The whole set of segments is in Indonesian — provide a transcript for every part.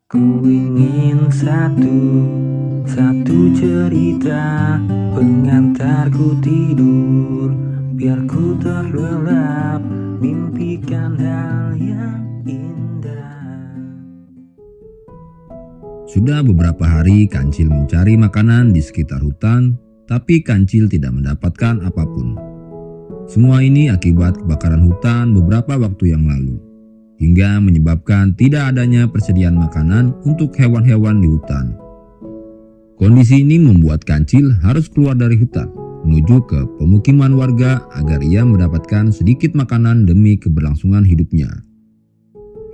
Ku ingin satu cerita pengantarku tidur, biar ku terlelap mimpikan hal yang indah. Sudah beberapa hari Kancil mencari makanan di sekitar hutan, tapi Kancil tidak mendapatkan apapun. Semua ini akibat kebakaran hutan beberapa waktu yang lalu, hingga menyebabkan tidak adanya persediaan makanan untuk hewan-hewan di hutan. Kondisi ini membuat Kancil harus keluar dari hutan, menuju ke pemukiman warga agar ia mendapatkan sedikit makanan demi keberlangsungan hidupnya.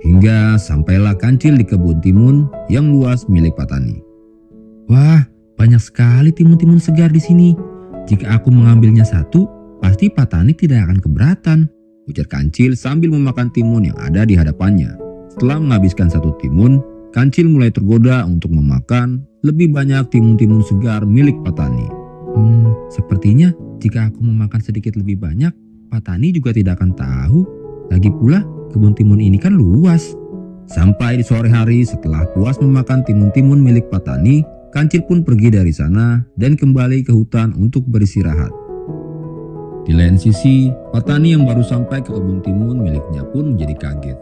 Hingga sampailah Kancil di kebun timun yang luas milik Patani. Wah, banyak sekali timun-timun segar di sini. Jika aku mengambilnya satu, pasti Patani tidak akan keberatan, ujar Kancil sambil memakan timun yang ada di hadapannya. Setelah menghabiskan satu timun, Kancil mulai tergoda untuk memakan lebih banyak timun-timun segar milik Patani. Sepertinya jika aku memakan sedikit lebih banyak, Patani juga tidak akan tahu. Lagi pula, kebun timun ini kan luas. Sampai di sore hari setelah puas memakan timun-timun milik Patani, Kancil pun pergi dari sana dan kembali ke hutan untuk beristirahat. Di lain sisi, Patani yang baru sampai ke kebun timun miliknya pun menjadi kaget.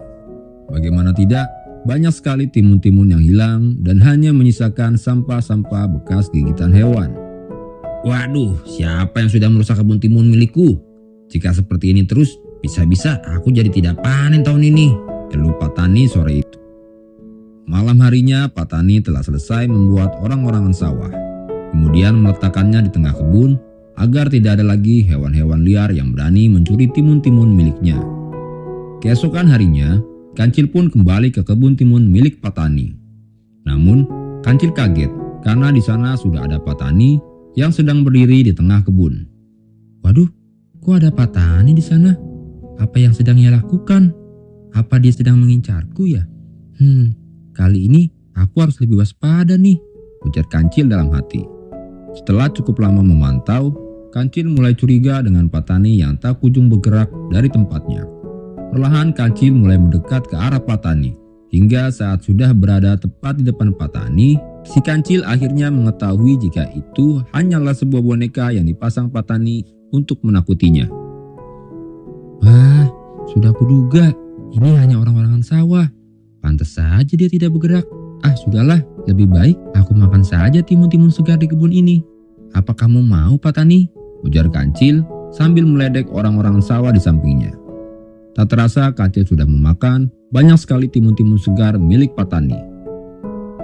Bagaimana tidak, banyak sekali timun-timun yang hilang dan hanya menyisakan sampah-sampah bekas gigitan hewan. Waduh, siapa yang sudah merusak kebun timun milikku? Jika seperti ini terus, bisa-bisa aku jadi tidak panen tahun ini, keluh Patani sore itu. Malam harinya, Patani telah selesai membuat orang-orangan sawah. Kemudian meletakkannya di tengah kebun, agar tidak ada lagi hewan-hewan liar yang berani mencuri timun-timun miliknya. Keesokan harinya, Kancil pun kembali ke kebun timun milik Patani. Namun, Kancil kaget karena di sana sudah ada Patani yang sedang berdiri di tengah kebun. Waduh, kok ada Patani di sana? Apa yang sedang ia lakukan? Apa dia sedang mengincarku ya? Kali ini aku harus lebih waspada nih, ujar Kancil dalam hati. Setelah cukup lama memantau, Kancil mulai curiga dengan Patani yang tak kunjung bergerak dari tempatnya. Perlahan Kancil mulai mendekat ke arah Patani, hingga saat sudah berada tepat di depan Patani, si Kancil akhirnya mengetahui jika itu hanyalah sebuah boneka yang dipasang Patani untuk menakutinya. Wah, sudah kuduga, ini hanya orang-orangan sawah. Pantas saja dia tidak bergerak. Sudahlah, lebih baik aku makan saja timun-timun segar di kebun ini. Apa kamu mau, Patani? Ujar Kancil sambil meledek orang-orangan sawah di sampingnya. Tak terasa Kancil sudah memakan banyak sekali timun-timun segar milik Patani.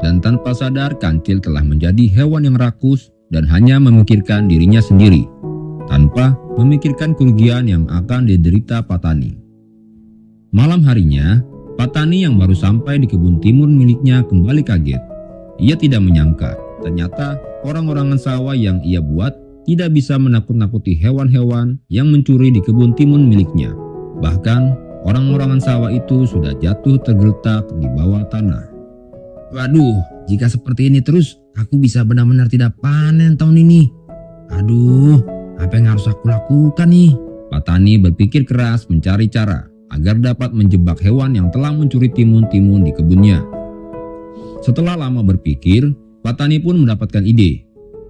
Dan tanpa sadar Kancil telah menjadi hewan yang rakus dan hanya memikirkan dirinya sendiri, tanpa memikirkan kerugian yang akan diderita Patani. Malam harinya, Patani yang baru sampai di kebun timun miliknya kembali kaget. Ia tidak menyangka, ternyata orang-orangan sawah yang ia buat tidak bisa menakut-nakuti hewan-hewan yang mencuri di kebun timun miliknya. Bahkan, orang-orangan sawah itu sudah jatuh tergeletak di bawah tanah. Waduh, jika seperti ini terus, aku bisa benar-benar tidak panen tahun ini. Aduh, apa yang harus aku lakukan nih? Patani berpikir keras mencari cara agar dapat menjebak hewan yang telah mencuri timun-timun di kebunnya. Setelah lama berpikir, Patani pun mendapatkan ide.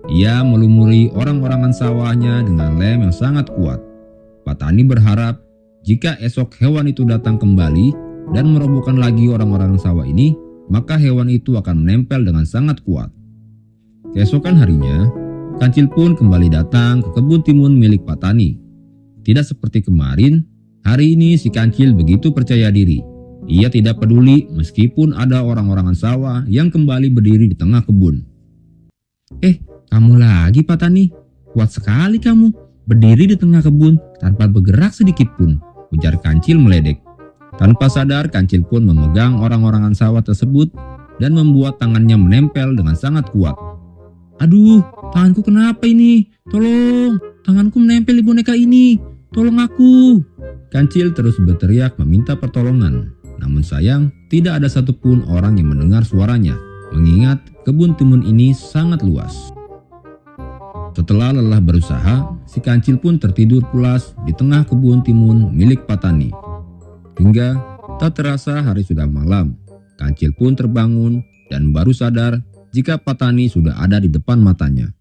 Ia melumuri orang-orangan sawahnya dengan lem yang sangat kuat. Patani berharap jika esok hewan itu datang kembali dan merobohkan lagi orang-orangan sawah ini, maka hewan itu akan menempel dengan sangat kuat. Keesokan harinya, Kancil pun kembali datang ke kebun timun milik Patani. Tidak seperti kemarin, hari ini si Kancil begitu percaya diri. Ia tidak peduli meskipun ada orang-orangan sawah yang kembali berdiri di tengah kebun. Kamu lagi, Patani? Kuat sekali kamu, berdiri di tengah kebun tanpa bergerak sedikit pun, ujar Kancil meledek. Tanpa sadar, Kancil pun memegang orang-orangan sawah tersebut dan membuat tangannya menempel dengan sangat kuat. Aduh, tanganku kenapa ini? Tolong, tanganku menempel di boneka ini. Tolong aku. Kancil terus berteriak meminta pertolongan. Namun sayang, tidak ada satupun orang yang mendengar suaranya, mengingat kebun timun ini sangat luas. Setelah lelah berusaha, si Kancil pun tertidur pulas di tengah kebun timun milik Patani. Hingga tak terasa hari sudah malam. Kancil pun terbangun dan baru sadar jika Patani sudah ada di depan matanya.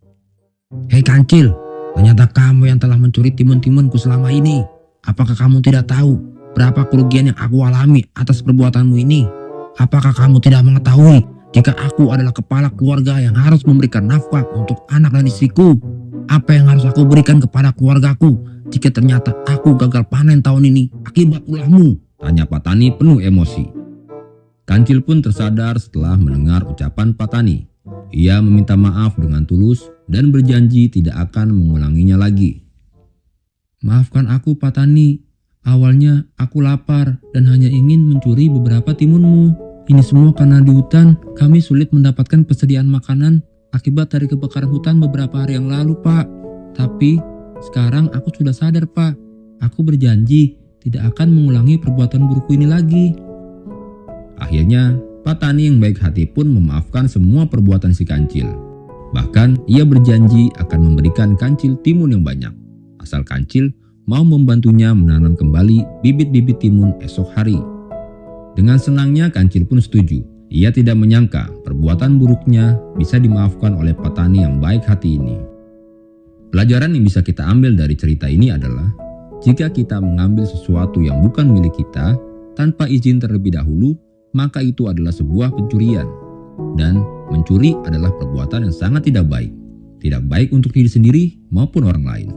"Hei Kancil, ternyata kamu yang telah mencuri timun-timunku selama ini. Apakah kamu tidak tahu berapa kerugian yang aku alami atas perbuatanmu ini? Apakah kamu tidak mengetahui jika aku adalah kepala keluarga yang harus memberikan nafkah untuk anak dan istriku? Apa yang harus aku berikan kepada keluargaku jika ternyata aku gagal panen tahun ini akibat ulahmu?" tanya Patani penuh emosi. Kancil pun tersadar setelah mendengar ucapan Patani. Ia meminta maaf dengan tulus dan berjanji tidak akan mengulanginya lagi. "Maafkan aku Patani, awalnya aku lapar dan hanya ingin mencuri beberapa timunmu. Ini semua karena di hutan kami sulit mendapatkan persediaan makanan akibat dari kebakaran hutan beberapa hari yang lalu, Pak. Tapi sekarang aku sudah sadar, Pak. Aku berjanji tidak akan mengulangi perbuatan burukku ini lagi." Akhirnya, Patani yang baik hati pun memaafkan semua perbuatan si Kancil. Bahkan ia berjanji akan memberikan Kancil timun yang banyak, asal Kancil mau membantunya menanam kembali bibit-bibit timun esok hari. Dengan senangnya Kancil pun setuju. Ia tidak menyangka perbuatan buruknya bisa dimaafkan oleh Patani yang baik hati ini. Pelajaran yang bisa kita ambil dari cerita ini adalah, jika kita mengambil sesuatu yang bukan milik kita tanpa izin terlebih dahulu, maka itu adalah sebuah pencurian. Dan mencuri adalah perbuatan yang sangat tidak baik. Tidak baik untuk diri sendiri maupun orang lain.